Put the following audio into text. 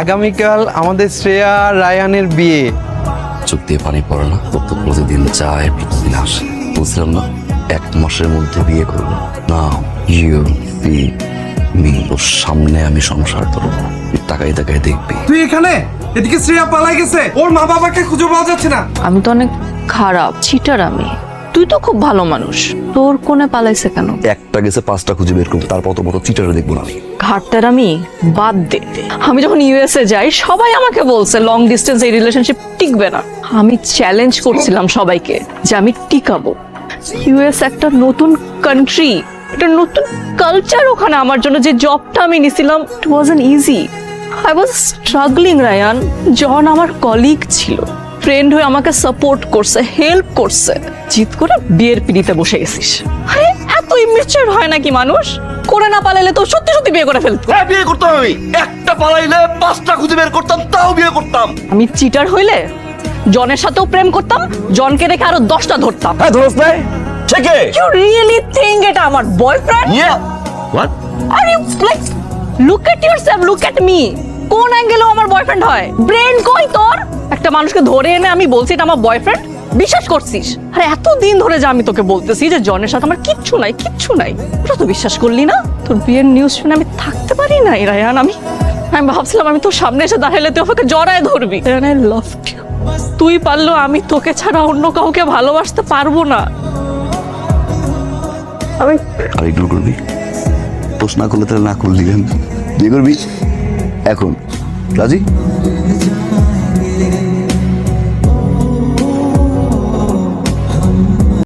আগামীকাল আমাদের শ্রেয়া রায়ানের বিয়ে। চোখ দিয়ে পানি পড়ে না, তো প্রতিদিন যায়, প্রতিদিন আসে। বলছিলাম না 1 মাসের মধ্যে বিয়ে করবো। নাও ইউ সি মি, ওর সামনে আমি সংসার করবো, তাকাই তাকাই দেখবি। তুই এখানে, এদিকে শ্রেয়া পালাই গেছে, ওর মা বাবাকে খুঁজে পাওয়া যাচ্ছে না। আমি তো অনেক খারাপ চিটার আমি, তুই তো খুব ভালো মানুষ, তোর কোনে পালাইছে কেন? একটা গেছে 5টা খুঁজে বের করবো, তারপর তো মতো চিটারে দেখবো না আমি। ঘাটটার আমি বাদ দে। আমি যখন ইউএসএ যাই সবাই আমাকে বলছে লং ডিস্টেন্স এই রিলেশনশিপ টিকবে না। আমি চ্যালেঞ্জ করছিলাম সবাইকে যে আমি টিকাবো। ইউএস একটা নতুন কান্ট্রি, একটা নতুন কালচার, ওখানে আমার জন্য যে জবটা আমি নিছিলাম it wasn't easy. I was struggling Ryan. John আমার কলিগ ছিল, ফ্রেন্ড হয়ে আমাকে সাপোর্ট করছে, হেল্প করছে, জিত করে বিয়ের পিড়িতে বসে গেছিস। আরে এত ইমেচিউর হয় নাকি মানুষ? করে না পালাইলে তো সত্যি সত্যি বিয়ে করে ফেলতো। হ্যাঁ, বিয়ে করতাম আমি। একটা পালাইলে 5টা খুঁজে বের করতাম, তাও বিয়ে করতাম। আমি চিটার হইলে জনের সাথেও প্রেম করতাম, জনকে রেখে আরো 10টা ধরতাম। হ্যাঁ, ধরস নাই ঠিকই। ইউ রিয়েলি থিংক এটা আমার boyfriend? Yeah what? Are you like look at yourself, look at me. কোন অ্যাঙ্গেলেও আমার বয়ফ্রেন্ড হয়? ব্রেন কই তোর? একটা মানুষকে ধরে এনে আমি বলছি এটা আমার বয়ফ্রেন্ড, বিশ্বাস করছিস? আরে এতদিন ধরে যে আমি তোকে বলতেছি যে জনের সাথে আমার কিচ্ছু নাই, কিচ্ছু নাই, ওটা তো বিশ্বাস করলি না? তোর বিয়ের নিউজ শুনে আমি থাকতে পারি না রায়ান। আমি ভাবছিলাম আমি তোর সামনে এসে দাঁড়াইলে তুই আমাকে জড়ায় ধরবি। I love you. তুই পারলো, আমি তোকে ছাড়া অন্য কাউকে ভালোবাসতে পারবো না। আমি আর ইগনোর করবি? প্রশ্ন না করলে তাহলে না করলি কেন? বিয়ে করবি এখন? রাজি?